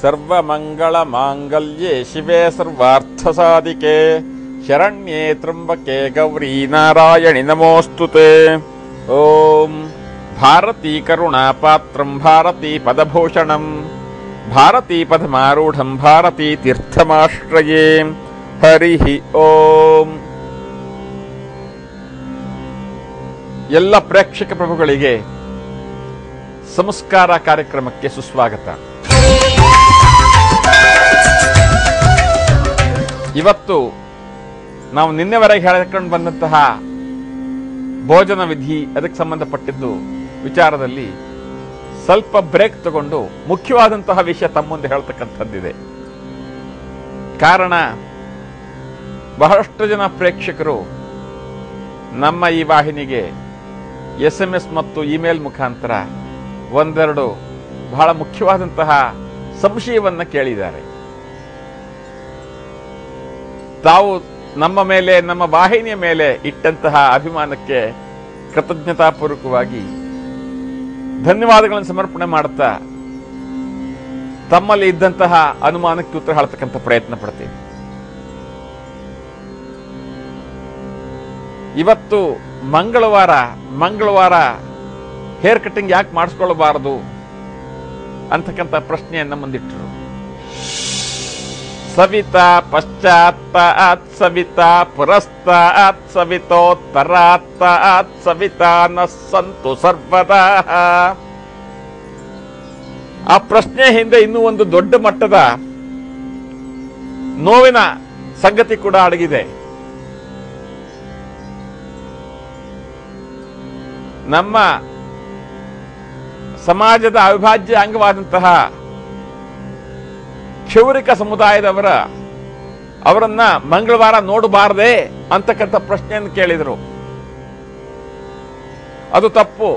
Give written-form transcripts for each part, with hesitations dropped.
ಸರ್ವಮಂಗಳ ಮಾಂಗಲ್ಯೆ ಶಿವೆ ಸರ್ವಾರ್ಥಸಾಧಿಕೆ ಶರಣ್ಯೇ ತ್ರ್ಯಂಬಕೆ ಗೌರಿ ನಾರಾಯಣಿ ನಮೋಸ್ತುತೆ. ಓಂ ಭಾರತೀ ಕರುಣಾಪಾತ್ರಂ ಭಾರತೀ ಪದಭೂಷಣಂ ಭಾರತೀ ಪದಮಾರೂಢಂ ಭಾರತೀ ತೀರ್ಥಮಾಶ್ರಯೇ. ಹರಿ ಓಂ. ಎಲ್ಲ ಪ್ರೇಕ್ಷಕ ಪ್ರಭುಗಳಿಗೆ ಸಂಸ್ಕಾರ ಕಾರ್ಯಕ್ರಮಕ್ಕೆ ಸುಸ್ವಾಗತ. ಇವತ್ತು ನಾವು ನಿನ್ನೆವರೆಗೆ ಹೇಳಿಕೊಂಡು ಬಂದಂತಹ ಭೋಜನ ವಿಧಿ ಅದಕ್ಕೆ ಸಂಬಂಧಪಟ್ಟಿದ್ದು ವಿಚಾರದಲ್ಲಿ ಸ್ವಲ್ಪ ಬ್ರೇಕ್ ತಗೊಂಡು ಮುಖ್ಯವಾದಂತಹ ವಿಷಯ ತಮ್ಮ ಮುಂದೆ ಹೇಳ್ತಕ್ಕಂಥದ್ದಿದೆ. ಕಾರಣ, ಬಹಳಷ್ಟು ಜನ ಪ್ರೇಕ್ಷಕರು ನಮ್ಮ ಈ ವಾಹಿನಿಗೆ SMS ಮತ್ತು ಇಮೇಲ್ ಮುಖಾಂತರ ಒಂದೆರಡು ಬಹಳ ಮುಖ್ಯವಾದಂತಹ ಸಂಶಯವನ್ನ ಕೇಳಿದ್ದಾರೆ. ತಾವು ನಮ್ಮ ಮೇಲೆ, ನಮ್ಮ ವಾಹಿನಿಯ ಮೇಲೆ ಇಟ್ಟಂತಹ ಅಭಿಮಾನಕ್ಕೆ ಕೃತಜ್ಞತಾಪೂರ್ವಕವಾಗಿ ಧನ್ಯವಾದಗಳನ್ನು ಸಮರ್ಪಣೆ ಮಾಡುತ್ತಾ ತಮ್ಮಲ್ಲಿ ಇದ್ದಂತಹ ಅನುಮಾನಕ್ಕೆ ಉತ್ತರ ಹೇಳ್ತಕ್ಕಂಥ ಪ್ರಯತ್ನ ಪಡ್ತೀನಿ. ಇವತ್ತು ಮಂಗಳವಾರ ಹೇರ್ ಕಟಿಂಗ್ ಯಾಕೆ ಮಾಡಿಸ್ಕೊಳ್ಬಾರದು ಅಂತಕ್ಕಂಥ ಪ್ರಶ್ನೆಯನ್ನ ಮುಂದಿಟ್ಟರು. ಸವಿತಾ ಪಶ್ಚಾತ್ತಾತ್ ಸವಿತಾ ಪುರಸ್ತಾತ್ ಸವಿತೋತ್ತರಾತ್ತಾತ್ ಸವಿತಾ ನ ಸಂತು ಸರ್ವದಾ. ಆ ಪ್ರಶ್ನೆ ಹಿಂದೆ ಇನ್ನೂ ಒಂದು ದೊಡ್ಡ ಮಟ್ಟದ ನೋವಿನ ಸಂಗತಿ ಕೂಡ ಅಡಗಿದೆ. ನಮ್ಮ ಸಮಾಜದ ಅವಿಭಾಜ್ಯ ಅಂಗವಾದಂತಹ ಕ್ಷೌರಿಕ ಅವರನ್ನ ಮಂಗಳವಾರ ನೋಡಬಾರದೆ ಅಂತಕ್ಕಂಥ ಪ್ರಶ್ನೆಯನ್ನು ಕೇಳಿದರು. ಅದು ತಪ್ಪು.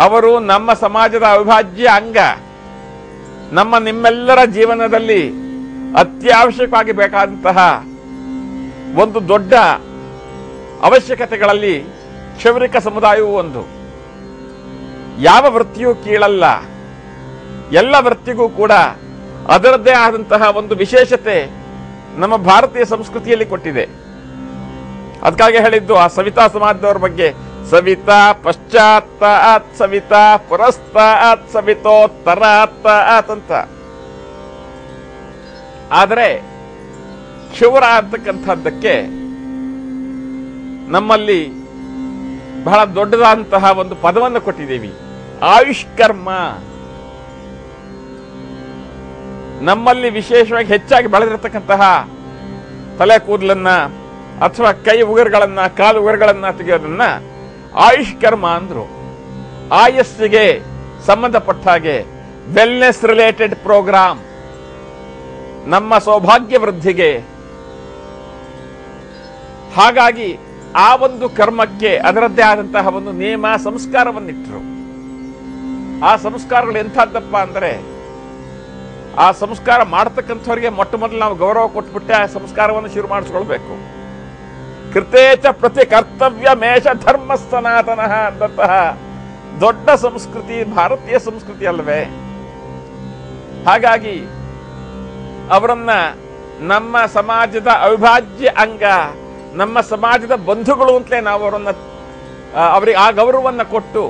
ಅವರು ನಮ್ಮ ಸಮಾಜದ ಅವಿಭಾಜ್ಯ ಅಂಗ. ನಿಮ್ಮೆಲ್ಲರ ಜೀವನದಲ್ಲಿ ಅತ್ಯವಶ್ಯಕವಾಗಿ ಬೇಕಾದಂತಹ ಒಂದು ದೊಡ್ಡ ಅವಶ್ಯಕತೆಗಳಲ್ಲಿ ಕ್ಷೌರಿಕ ಸಮುದಾಯವೂ ಒಂದು. ಯಾವ ವೃತ್ತಿಯೂ ಕೀಳಲ್ಲ. ಎಲ್ಲ ವೃತ್ತಿಗೂ ಕೂಡ ಅದರದ್ದೇ ಆದಂತಹ ಒಂದು ವಿಶೇಷತೆ ನಮ್ಮ ಭಾರತೀಯ ಸಂಸ್ಕೃತಿಯಲ್ಲಿ ಕೊಟ್ಟಿದೆ. ಅದಕ್ಕಾಗಿ ಹೇಳಿದ್ದು ಆ ಸವಿತಾ ಸಮಾಜದವರ ಬಗ್ಗೆ, ಸವಿತಾ ಪಶ್ಚಾತ್ತಾತ್ ಸವಿತಾ ಪುರಸ್ತಾತ್ ಸವಿತೋತ್ತರಾತ್ತಾತ್ ಅಂತ. ಆದರೆ ಕ್ಷೌರ ಅಂತಕ್ಕಂಥದ್ದಕ್ಕೆ ನಮ್ಮಲ್ಲಿ ಬಹಳ ದೊಡ್ಡದಾದಂತಹ ಒಂದು ಪದವನ್ನು ಕೊಟ್ಟಿದ್ದೀವಿ, ಆಯುಷ್ಕರ್ಮ. ನಮ್ಮಲ್ಲಿ ವಿಶೇಷವಾಗಿ ಹೆಚ್ಚಾಗಿ ಬೆಳೆದಿರತಕ್ಕಂತಹ ತಲೆ ಕೂದಲನ್ನ ಅಥವಾ ಕೈ ಉಗುರುಗಳನ್ನ, ಕಾಲು ಉಗುರುಗಳನ್ನ ತೆಗೆಯೋದನ್ನ ಆಯುಷ್ಕರ್ಮ ಅಂದ್ರು. ಆಯಸ್ಸಿಗೆ ಸಂಬಂಧಪಟ್ಟ ಹಾಗೆ ವೆಲ್ನೆಸ್ ರಿಲೇಟೆಡ್ ಪ್ರೋಗ್ರಾಮ್, ನಮ್ಮ ಸೌಭಾಗ್ಯ ವೃದ್ಧಿಗೆ. ಹಾಗಾಗಿ ಆ ಒಂದು ಕರ್ಮಕ್ಕೆ ಅದರದ್ದೇ ಆದಂತಹ ಒಂದು ನಿಯಮ ಸಂಸ್ಕಾರವನ್ನಿಟ್ಟರು. ಆ ಸಂಸ್ಕಾರಗಳು ಎಂಥದ್ದಪ್ಪ ಅಂದ್ರೆ, ಆ ಸಂಸ್ಕಾರ ಮಾಡತಕ್ಕಂಥವ್ರಿಗೆ ಮೊಟ್ಟ ಮೊದಲು ನಾವು ಗೌರವ ಕೊಟ್ಬಿಟ್ಟೆ ಆ ಸಂಸ್ಕಾರವನ್ನು ಶುರು ಮಾಡಿಸ್ಕೊಳ್ಬೇಕು. ಕೃತೇಚ ಪ್ರತಿ ಕರ್ತವ್ಯ ಮೇಷ ಧರ್ಮ ಸನಾತನ ಅಂತಹ ದೊಡ್ಡ ಸಂಸ್ಕೃತಿ ಭಾರತೀಯ ಸಂಸ್ಕೃತಿ ಅಲ್ವೇ. ಹಾಗಾಗಿ ಅವರನ್ನ ನಮ್ಮ ಸಮಾಜದ ಅವಿಭಾಜ್ಯ ಅಂಗ, ನಮ್ಮ ಸಮಾಜದ ಬಂಧುಗಳು ಅಂತಲೇ ನಾವು ಅವರಿಗೆ ಆ ಗೌರವವನ್ನು ಕೊಟ್ಟು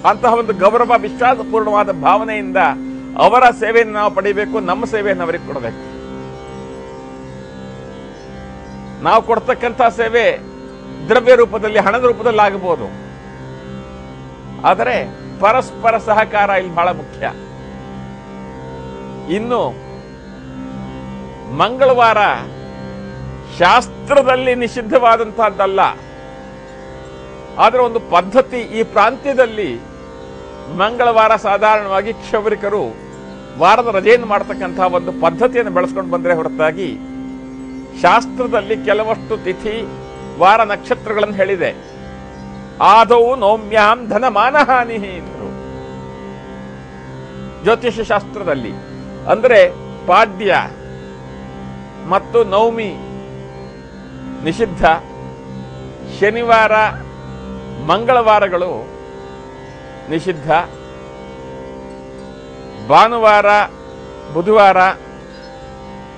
ಅಂತಹ ಒಂದು ಗೌರವ ವಿಶ್ವಾಸಪೂರ್ಣವಾದ ಭಾವನೆಯಿಂದ ಅವರ ಸೇವೆಯನ್ನು ನಾವು ಪಡಿಬೇಕು, ನಮ್ಮ ಸೇವೆಯನ್ನು ಅವರಿಗೆ ಕೊಡಬೇಕು. ನಾವು ಕೊಡ್ತಕ್ಕಂಥ ಸೇವೆ ದ್ರವ್ಯ ರೂಪದಲ್ಲಿ, ಹಣದ ರೂಪದಲ್ಲಿ ಆಗಬಹುದು. ಆದರೆ ಪರಸ್ಪರ ಸಹಕಾರ ಇಲ್ಲಿ ಬಹಳ ಮುಖ್ಯ. ಇನ್ನು ಮಂಗಳವಾರ ಶಾಸ್ತ್ರದಲ್ಲಿ ನಿಷಿದ್ಧವಾದಂತಹದ್ದಲ್ಲ. ಆದರೆ ಒಂದು ಪದ್ಧತಿ, ಈ ಪ್ರಾಂತ್ಯದಲ್ಲಿ ಮಂಗಳವಾರ ಸಾಧಾರಣವಾಗಿ ಕ್ಷೌರಿಕರು ವಾರದ ರಜೆಯನ್ನು ಮಾಡತಕ್ಕಂತಹ ಒಂದು ಪದ್ಧತಿಯನ್ನು ಬೆಳೆಸ್ಕೊಂಡು ಬಂದರೆ ಹೊರತಾಗಿ ಶಾಸ್ತ್ರದಲ್ಲಿ ಕೆಲವಷ್ಟು ತಿಥಿ, ವಾರ, ನಕ್ಷತ್ರಗಳನ್ನು ಹೇಳಿದೆ. ಆದೌ ನೌಮ್ಯಾಂ ಧನ ಮಾನಹಾನಿ ಎಂದರು ಜ್ಯೋತಿಷ್ಯ ಶಾಸ್ತ್ರದಲ್ಲಿ. ಅಂದ್ರೆ ಪಾಡ್ಯ ಮತ್ತು ನವಮಿ ನಿಷಿದ್ಧ, ಶನಿವಾರ ಮಂಗಳವಾರಗಳು ನಿಷಿದ್ಧ. ಭಾನುವಾರ ಬುಧವಾರ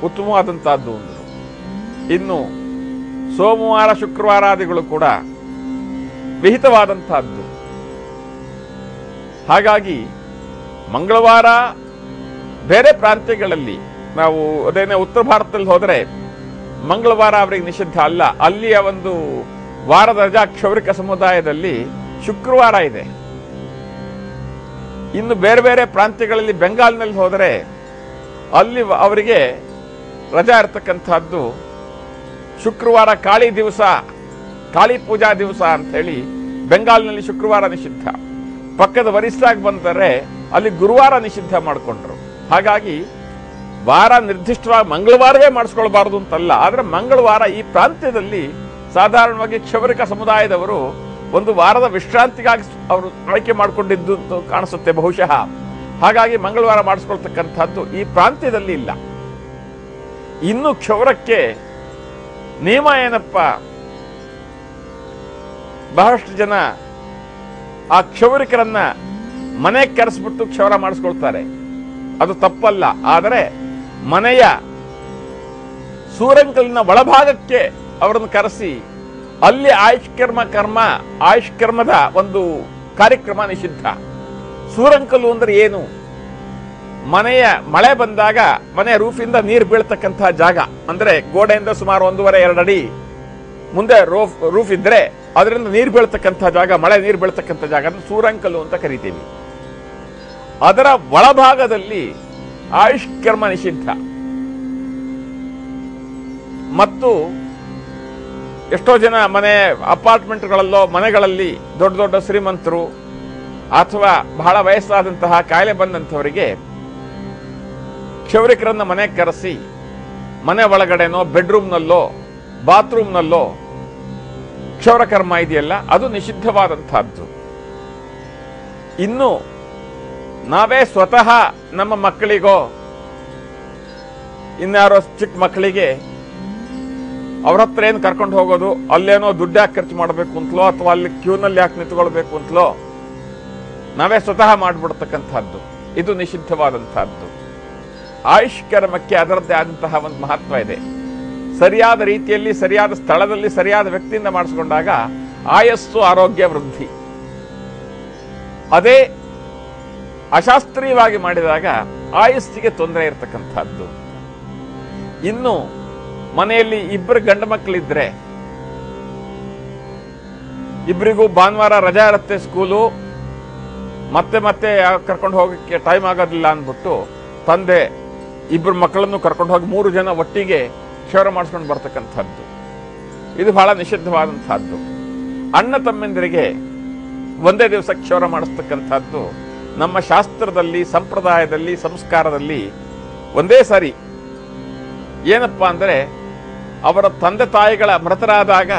ಉತ್ತಮವಾದಂತಹದ್ದು ಒಂದು. ಇನ್ನು ಸೋಮವಾರ ಶುಕ್ರವಾರಾದಿಗಳು ಕೂಡ ವಿಹಿತವಾದಂತಹದ್ದು. ಹಾಗಾಗಿ ಮಂಗಳವಾರ ಬೇರೆ ಪ್ರಾಂತ್ಯಗಳಲ್ಲಿ ನಾವು ಅದೇನೇ ಉತ್ತರ ಭಾರತದಲ್ಲಿ ಹೋದರೆ ಮಂಗಳವಾರ ಅವರಿಗೆ ನಿಷಿದ್ಧ ಅಲ್ಲ. ಅಲ್ಲಿಯ ಒಂದು ವಾರದ ರಜಾ ಕ್ಷೌರಿಕ ಸಮುದಾಯದಲ್ಲಿ ಶುಕ್ರವಾರ ಇದೆ. ಇನ್ನು ಬೇರೆ ಬೇರೆ ಪ್ರಾಂತ್ಯಗಳಲ್ಲಿ ಬೆಂಗಾಲ್ನಲ್ಲಿ ಹೋದರೆ ಅಲ್ಲಿ ಅವರಿಗೆ ರಜಾ ಇರತಕ್ಕಂಥದ್ದು ಶುಕ್ರವಾರ ಕಾಳಿ ದಿವಸ, ಕಾಳಿ ಪೂಜಾ ದಿವಸ ಅಂತ ಹೇಳಿ ಬೆಂಗಾಲ್ನಲ್ಲಿ ಶುಕ್ರವಾರ ನಿಷಿದ್ಧ. ಪಕ್ಕದ ಒರಿಸ್ಸಾಗೆ ಬಂದರೆ ಅಲ್ಲಿ ಗುರುವಾರ ನಿಷಿದ್ಧ ಮಾಡಿಕೊಂಡ್ರು. ಹಾಗಾಗಿ ವಾರ ನಿರ್ದಿಷ್ಟವಾಗಿ ಮಂಗಳವಾರವೇ ಮಾಡಿಸ್ಕೊಳ್ಬಾರ್ದು ಅಂತಲ್ಲ, ಆದರೆ ಮಂಗಳವಾರ ಈ ಪ್ರಾಂತ್ಯದಲ್ಲಿ ಸಾಧಾರಣವಾಗಿ ಕ್ಷೌರಿಕ ಸಮುದಾಯದವರು ಒಂದು ವಾರದ ವಿಶ್ರಾಂತಿಗಾಗಿ ಅವರು ಆಯ್ಕೆ ಮಾಡಿಕೊಂಡಿದ್ದು ಕಾಣಿಸುತ್ತೆ ಬಹುಶಃ. ಹಾಗಾಗಿ ಮಂಗಳವಾರ ಮಾಡಿಸ್ಕೊಳ್ತಕ್ಕಂಥದ್ದು ಈ ಪ್ರಾಂತ್ಯದಲ್ಲಿ ಇಲ್ಲ. ಇನ್ನು ಕ್ಷೌರಕ್ಕೆ ನಿಯಮ ಏನಪ್ಪ, ಬಹಳಷ್ಟು ಜನ ಆ ಕ್ಷೌರಿಕರನ್ನ ಮನೆಗೆ ಕರೆಸ್ಬಿಟ್ಟು ಕ್ಷೌರ ಮಾಡಿಸ್ಕೊಳ್ತಾರೆ. ಅದು ತಪ್ಪಲ್ಲ. ಆದರೆ ಮನೆಯ ಸೂರಂಕಲಿನ ಒಳಭಾಗಕ್ಕೆ ಅವರನ್ನು ಕರೆಸಿ ಅಲ್ಲಿ ಆಯುಷ್ಕರ್ಮದ ಒಂದು ಕಾರ್ಯಕ್ರಮ ನಿಷಿದ್ಧ. ಸೂರಂಕಲು ಅಂದ್ರೆ ಏನು? ಮನೆಯ ಮಳೆ ಬಂದಾಗ ಮನೆಯ ರೂಫಿಂದ ನೀರು ಬೀಳ್ತಕ್ಕಂತಹ ಜಾಗ, ಅಂದ್ರೆ ಗೋಡೆಯಿಂದ ಸುಮಾರು 1.5-2 ಅಡಿ ಮುಂದೆ ರೂಫ್ ಇದ್ರೆ ಅದರಿಂದ ನೀರು ಬೀಳ್ತಕ್ಕಂಥ ಜಾಗ, ಮಳೆ ನೀರು ಬೀಳ್ತಕ್ಕಂಥ ಜಾಗ ಸೂರಂಕಲು ಅಂತ ಕರಿತೀವಿ. ಅದರ ಒಳಭಾಗದಲ್ಲಿ ಆಯುಷ್ಕರ್ಮ ನಿಷಿದ್ಧ. ಮತ್ತು ಎಷ್ಟೋ ಜನ ಅಪಾರ್ಟ್ಮೆಂಟ್ಗಳಲ್ಲೋ ಮನೆಗಳಲ್ಲಿ ದೊಡ್ಡ ದೊಡ್ಡ ಶ್ರೀಮಂತರು ಅಥವಾ ಬಹಳ ವಯಸ್ಸಾದಂತಹ ಕಾಯಿಲೆ ಬಂದಂಥವರಿಗೆ ಕ್ಷೌರಿಕರನ್ನ ಮನೆಗೆ ಕರೆಸಿ ಮನೆ ಒಳಗಡೆನೋ ಬೆಡ್ರೂಮ್ನಲ್ಲೋ ಬಾತ್ರೂಮ್ನಲ್ಲೋ ಕ್ಷೌರಕರ್ಮ ಇದೆಯಲ್ಲ, ಅದು ನಿಷಿದ್ಧವಾದಂತಹದ್ದು. ಇನ್ನು ನಾವೇ ಸ್ವತಃ ನಮ್ಮ ಮಕ್ಕಳಿಗೋ ಇನ್ಯಾರೋ ಚಿಕ್ಕ ಮಕ್ಕಳಿಗೆ ಅವ್ರ ಹತ್ರ ಏನು ಕರ್ಕೊಂಡು ಹೋಗೋದು, ಅಲ್ಲೇನೋ ದುಡ್ಡು ಯಾಕೆ ಖರ್ಚು ಮಾಡಬೇಕು ಅಂತಲೋ ಅಥವಾ ಅಲ್ಲಿ ಕ್ಯೂನಲ್ಲಿ ಯಾಕೆ ನಿಂತ್ಕೊಳ್ಬೇಕು ಅಂತಲೋ ನಾವೇ ಸ್ವತಃ ಮಾಡಿಬಿಡ್ತಕ್ಕಂಥದ್ದು, ಇದು ನಿಷಿದ್ಧವಾದಂತಹದ್ದು. ಆಯುಷ್ಕರ್ಮಕ್ಕೆ ಅದರದ್ದೇ ಆದಂತಹ ಒಂದು ಮಹತ್ವ ಇದೆ. ಸರಿಯಾದ ರೀತಿಯಲ್ಲಿ, ಸರಿಯಾದ ಸ್ಥಳದಲ್ಲಿ, ಸರಿಯಾದ ವ್ಯಕ್ತಿಯಿಂದ ಮಾಡಿಸ್ಕೊಂಡಾಗ ಆಯಸ್ಸು, ಆರೋಗ್ಯ ವೃದ್ಧಿ. ಅದೇ ಅಶಾಸ್ತ್ರೀಯವಾಗಿ ಮಾಡಿದಾಗ ಆಯಸ್ಸಿಗೆ ತೊಂದರೆ ಇರತಕ್ಕಂಥದ್ದು. ಇನ್ನು ಮನೆಯಲ್ಲಿ 2 ಗಂಡು ಮಕ್ಕಳಿದ್ರೆ ಇಬ್ಬರಿಗೂ ಭಾನುವಾರ ರಜಾ ಇರುತ್ತೆ ಸ್ಕೂಲು, ಮತ್ತೆ ಕರ್ಕೊಂಡು ಹೋಗಕ್ಕೆ ಟೈಮ್ ಆಗೋದಿಲ್ಲ ಅಂದ್ಬಿಟ್ಟು ತಂದೆ 2 ಮಕ್ಕಳನ್ನು ಕರ್ಕೊಂಡು ಹೋಗಿ 3 ಜನ ಒಟ್ಟಿಗೆ ಕ್ಷೌರ ಮಾಡಿಸ್ಕೊಂಡು ಬರ್ತಕ್ಕಂಥದ್ದು, ಇದು ಬಹಳ ನಿಷಿದ್ಧವಾದಂತಹದ್ದು. ಅಣ್ಣ ತಮ್ಮಂದಿರಿಗೆ ಒಂದೇ ದಿವಸ ಕ್ಷೌರ ಮಾಡಿಸ್ತಕ್ಕಂಥದ್ದು ನಮ್ಮ ಶಾಸ್ತ್ರದಲ್ಲಿ, ಸಂಪ್ರದಾಯದಲ್ಲಿ, ಸಂಸ್ಕಾರದಲ್ಲಿ ಒಂದೇ ಸಾರಿ. ಏನಪ್ಪಾ ಅಂದ್ರೆ ಅವರ ತಂದೆ ತಾಯಿಗಳ ಮೃತರಾದಾಗ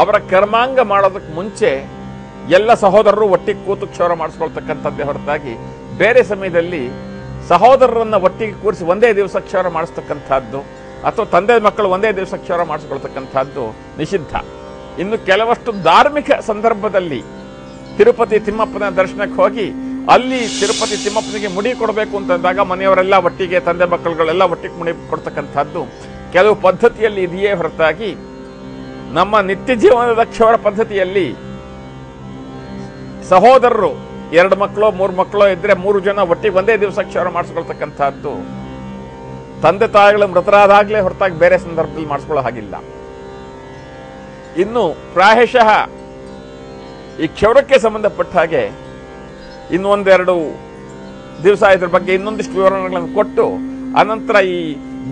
ಅವರ ಕರ್ಮಾಂಗ ಮಾಡೋದಕ್ಕೆ ಮುಂಚೆ ಎಲ್ಲ ಸಹೋದರರು ಒಟ್ಟಿಗೆ ಕೂತು ಕ್ಷೌರ ಮಾಡಿಸ್ಕೊಳ್ತಕ್ಕಂಥದ್ದೇ ಹೊರತಾಗಿ ಬೇರೆ ಸಮಯದಲ್ಲಿ ಸಹೋದರರನ್ನ ಒಟ್ಟಿಗೆ ಕೂರಿಸಿ ಒಂದೇ ದಿವಸ ಕ್ಷೌರ ಮಾಡಿಸ್ತಕ್ಕಂಥದ್ದು ಅಥವಾ ತಂದೆ ಮಕ್ಕಳು ಒಂದೇ ದಿವಸ ಕ್ಷೌರ ಮಾಡಿಸ್ಕೊಳ್ತಕ್ಕಂಥದ್ದು ನಿಷಿದ್ಧ. ಇನ್ನು ಕೆಲವಷ್ಟು ಧಾರ್ಮಿಕ ಸಂದರ್ಭದಲ್ಲಿ ತಿರುಪತಿ ತಿಮ್ಮಪ್ಪನ ದರ್ಶನಕ್ಕೆ ಹೋಗಿ ಅಲ್ಲಿ ತಿರುಪತಿ ತಿಮ್ಮಪ್ಪನಿಗೆ ಮುಡಿ ಕೊಡಬೇಕು ಅಂತಂದಾಗ ಮನೆಯವರೆಲ್ಲ ಒಟ್ಟಿಗೆ, ತಂದೆ ಮಕ್ಕಳುಗಳೆಲ್ಲ ಒಟ್ಟಿಗೆ ಮುಡಿ ಕೊಡ್ತಕ್ಕಂಥದ್ದು ಕೆಲವು ಪದ್ಧತಿಯಲ್ಲಿ ಇದೆಯೇ ಹೊರತಾಗಿ ನಮ್ಮ ನಿತ್ಯ ಜೀವನದ ಕ್ಷೌರ ಪದ್ಧತಿಯಲ್ಲಿ ಸಹೋದರರು 2 ಮಕ್ಕಳು 3 ಮಕ್ಕಳು ಇದ್ರೆ 3 ಜನ ಒಟ್ಟಿಗೆ ಒಂದೇ ದಿವಸ ಕ್ಷೌರ ಮಾಡಿಸ್ಕೊಳ್ತಕ್ಕಂಥದ್ದು ತಂದೆ ತಾಯಿಗಳು ಮೃತರಾದಾಗಲೇ ಹೊರತಾಗಿ ಬೇರೆ ಸಂದರ್ಭದಲ್ಲಿ ಮಾಡಿಸ್ಕೊಳ್ಳೋ ಹಾಗಿಲ್ಲ. ಇನ್ನು ಪ್ರಾಯಶಃ ಈ ಕ್ಷೌರಕ್ಕೆ ಸಂಬಂಧಪಟ್ಟ ಹಾಗೆ ಇನ್ನು 1-2 ದಿವಸ ಇದ್ರ ಬಗ್ಗೆ ಇನ್ನೊಂದಿಷ್ಟು ವಿವರಣೆಗಳನ್ನು ಕೊಟ್ಟು ಅನಂತರ ಈ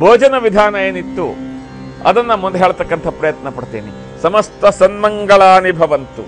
ಭೋಜನ ವಿಧಾನ ಏನಿತ್ತು ಅದನ್ನ ಮುಂದೆ ಹೇಳ್ತಕ್ಕಂಥ ಪ್ರಯತ್ನ ಪಡ್ತೀನಿ. ಸಮಸ್ತ ಸನ್ಮಂಗಳಾನಿ ಭವಂತು.